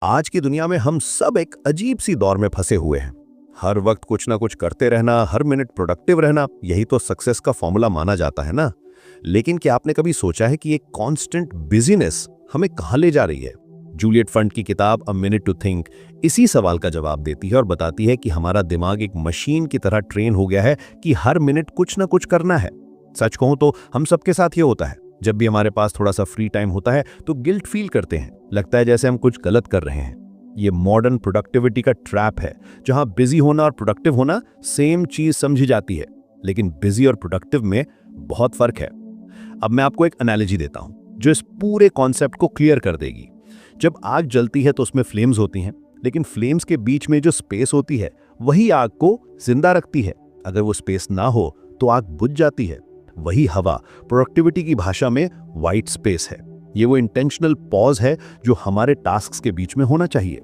आज की दुनिया में हम सब एक अजीब सी दौर में फंसे हुए हैं। हर वक्त कुछ ना कुछ करते रहना, हर मिनट प्रोडक्टिव रहना, यही तो सक्सेस का फॉर्मूला माना जाता है ना। लेकिन क्या आपने कभी सोचा है कि ये कांस्टेंट बिजीनेस हमें कहां ले जा रही है? जूलियट फंड की किताब अ मिनट टू थिंक इसी सवाल का जवाब देती है और बताती है कि हमारा दिमाग एक मशीन की तरह ट्रेन हो गया है कि हर मिनट कुछ ना कुछ करना है। सच कहूं तो हम सबके साथ ये होता है। जब भी हमारे पास थोड़ा सा फ्री टाइम होता है तो गिल्ट फील करते हैं, लगता है जैसे हम कुछ गलत कर रहे हैं। ये मॉडर्न प्रोडक्टिविटी का ट्रैप है, जहां बिजी होना और प्रोडक्टिव होना सेम चीज समझी जाती है, लेकिन बिजी और प्रोडक्टिव में बहुत फर्क है। अब मैं आपको एक एनालॉजी देता हूं जो इस पूरे कॉन्सेप्ट को क्लियर कर देगी। जब आग जलती है तो उसमें फ्लेम्स होती हैं, लेकिन फ्लेम्स के बीच में जो स्पेस होती है वही आग को जिंदा रखती है। अगर वो स्पेस ना हो तो आग बुझ जाती है। वही हवा प्रोडक्टिविटी की भाषा में वाइट स्पेस है। ये वो इंटेंशनल पॉज है जो हमारे टास्क्स के बीच में होना चाहिए।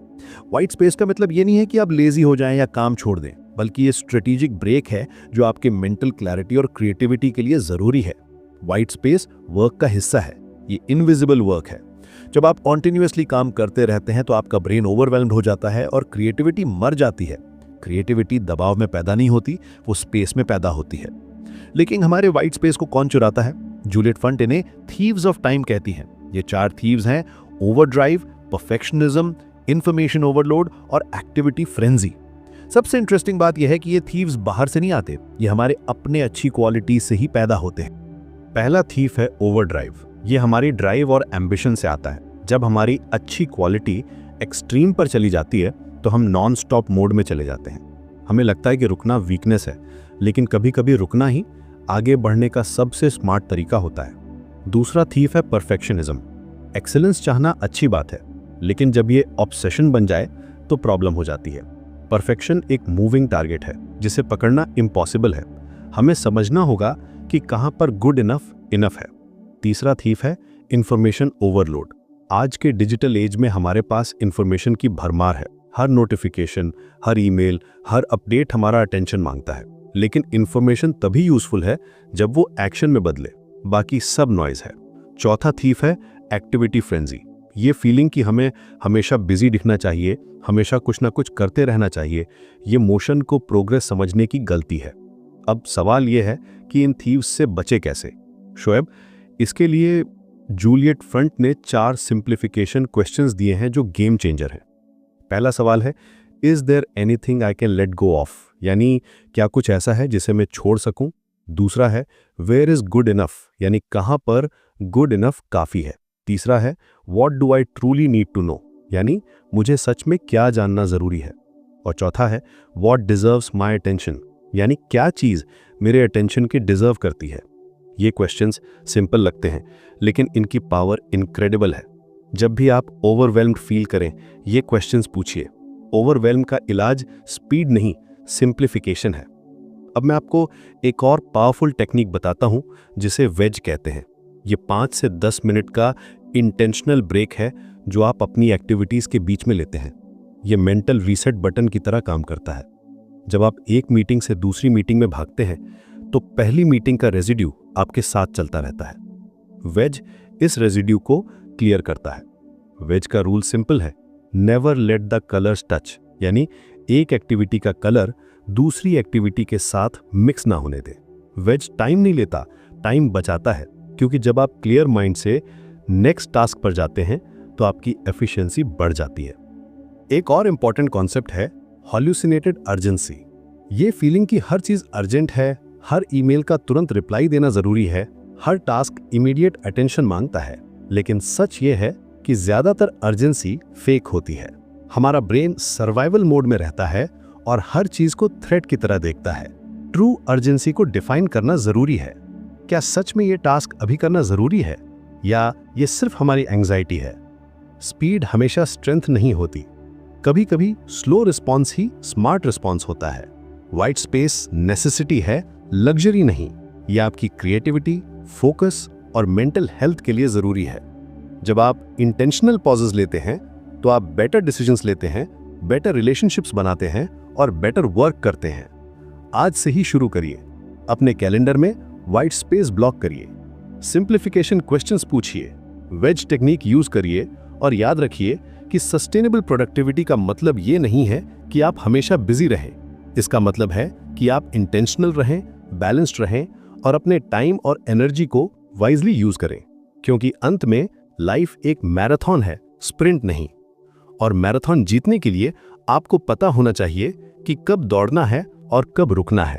वाइट स्पेस का मतलब ये नहीं है कि आप लेजी हो जाएं या काम छोड़ दें, बल्कि ये स्ट्रेटेजिक ब्रेक है जो आपके मेंटल क्लैरिटी और क्रिएटिविटी के लिए जरूरी है। वाइट स्पेस वर्क का हिस्सा है, ये इनविजिबल वर्क है। जब आप कॉन्टिन्यूअसली काम करते रहते हैं तो आपका ब्रेन ओवरवेल्म्ड हो जाता है और क्रिएटिविटी मर जाती है। क्रिएटिविटी दबाव में पैदा नहीं होती, वो स्पेस में पैदा होती है। लेकिन हमारे वाइट स्पेस को कौन चुराता है? जूलियट फंड इन्हें थीव्स ऑफ टाइम कहती हैं। ये 4 थीव्स हैं: ओवरड्राइव, परफेक्शनिज्म, इंफॉर्मेशन ओवरलोड और एक्टिविटी फ्रेंजी। सबसे इंटरेस्टिंग बात यह है कि ये थीव्स बाहर से नहीं आते, ये हमारे अपने अच्छी क्वालिटी से ही पैदा होते हैं। पहला थीफ है ओवरड्राइव। ये हमारी ड्राइव और एम्बिशन से आता है। जब हमारी अच्छी क्वालिटी एक्सट्रीम पर चली जाती है तो हम नॉन स्टॉप मोड में चले जाते हैं। हमें लगता है कि रुकना वीकनेस है, लेकिन कभी कभी रुकना ही आगे बढ़ने का सबसे स्मार्ट तरीका होता है। दूसरा थीफ है परफेक्शनिज्म। एक्सीलेंस चाहना अच्छी बात है, लेकिन जब ये ऑब्सेशन बन जाए तो प्रॉब्लम हो जाती है। परफेक्शन एक मूविंग टारगेट है जिसे पकड़ना इम्पॉसिबल है। हमें समझना होगा कि कहां पर गुड इनफ इनफ है। तीसरा थीफ है इंफॉर्मेशन ओवरलोड। आज के डिजिटल एज में हमारे पास इंफॉर्मेशन की भरमार है। हर नोटिफिकेशन, हर ईमेल, हर अपडेट हमारा अटेंशन मांगता है। लेकिन इंफॉर्मेशन तभी यूजफुल है जब वो एक्शन में बदले, बाकी सब नॉइज है। चौथा थीफ है एक्टिविटी फ्रेंजी। ये फीलिंग कि हमें हमेशा बिजी दिखना चाहिए, हमेशा कुछ ना कुछ करते रहना चाहिए, ये मोशन को प्रोग्रेस समझने की गलती है। अब सवाल यह है कि इन थीव्स से बचे कैसे? शोएब, इसके लिए जूलियट फंड ने 4 सिंप्लीफिकेशन क्वेश्चंस दिए हैं जो गेम चेंजर हैं। पहला सवाल है, is there anything I can let go of, यानी क्या कुछ ऐसा है जिसे मैं छोड़ सकूं? दूसरा है, वेयर इज गुड इनफ, यानी कहां पर गुड इनफ काफी है? तीसरा है, what do I truly need to know, यानी मुझे सच में क्या जानना जरूरी है? और चौथा है, व्हाट डिजर्व्स माई अटेंशन, यानी क्या चीज मेरे अटेंशन की डिजर्व करती है? ये क्वेश्चंस सिंपल लगते हैं, लेकिन इनकी पावर इनक्रेडिबल है। जब भी आप ओवरवेल्म्ड फील करें, ये क्वेश्चंस पूछिए। ओवरवेल्म का इलाज स्पीड नहीं, सिंप्लीफिकेशन है। अब मैं आपको एक और पावरफुल टेक्निक बताता हूं जिसे वेज कहते हैं। ये 5 से 10 मिनट का इंटेंशनल ब्रेक है जो आप अपनी एक्टिविटीज के बीच में लेते हैं। ये मेंटल रीसेट बटन की तरह काम करता है। जब आप एक मीटिंग से दूसरी मीटिंग में भागते हैं तो पहली मीटिंग का रेजिड्यू आपके साथ चलता रहता है। वेज इस रेजिड्यू को क्लियर करता है। वेज का रूल सिंपल है, never let the colours touch, यानी एक एक्टिविटी का कलर दूसरी एक्टिविटी के साथ मिक्स ना होने दे। वेज टाइम नहीं लेता, टाइम बचाता है, क्योंकि जब आप क्लियर माइंड से नेक्स्ट टास्क पर जाते हैं तो आपकी एफिशिएंसी बढ़ जाती है। एक और इंपॉर्टेंट कॉन्सेप्ट है हॉल्यूसिनेटेड अर्जेंसी। ये फीलिंग कि हर चीज अर्जेंट है, हर ईमेल का तुरंत रिप्लाई देना जरूरी है, हर टास्क इमीडिएट अटेंशन मांगता है। लेकिन सच ये है कि ज्यादातर अर्जेंसी फेक होती है। हमारा ब्रेन सर्वाइवल मोड में रहता है और हर चीज को थ्रेट की तरह देखता है। ट्रू अर्जेंसी को डिफाइन करना जरूरी है। क्या सच में ये टास्क अभी करना जरूरी है, या ये सिर्फ हमारी एंजाइटी है? स्पीड हमेशा स्ट्रेंथ नहीं होती, कभी कभी स्लो रिस्पॉन्स ही स्मार्ट रिस्पॉन्स होता है। वाइट स्पेस नेसेसिटी है, लग्जरी नहीं। यह आपकी क्रिएटिविटी, फोकस और मेंटल हेल्थ के लिए जरूरी है। जब आप इंटेंशनल पॉजेस लेते हैं तो आप बेटर डिसीजंस लेते हैं, बेटर रिलेशनशिप्स बनाते हैं और बेटर वर्क करते हैं। आज से ही शुरू करिए। अपने कैलेंडर में वाइट स्पेस ब्लॉक करिए, सिंप्लीफिकेशन क्वेश्चंस पूछिए, वेज टेक्निक यूज करिए और याद रखिए कि सस्टेनेबल प्रोडक्टिविटी का मतलब ये नहीं है कि आप हमेशा बिजी रहें। इसका मतलब है कि आप इंटेंशनल रहें, बैलेंस्ड रहें और अपने टाइम और एनर्जी को वाइजली यूज करें, क्योंकि अंत में लाइफ एक मैराथन है, स्प्रिंट नहीं। और मैराथन जीतने के लिए आपको पता होना चाहिए कि कब दौड़ना है और कब रुकना है।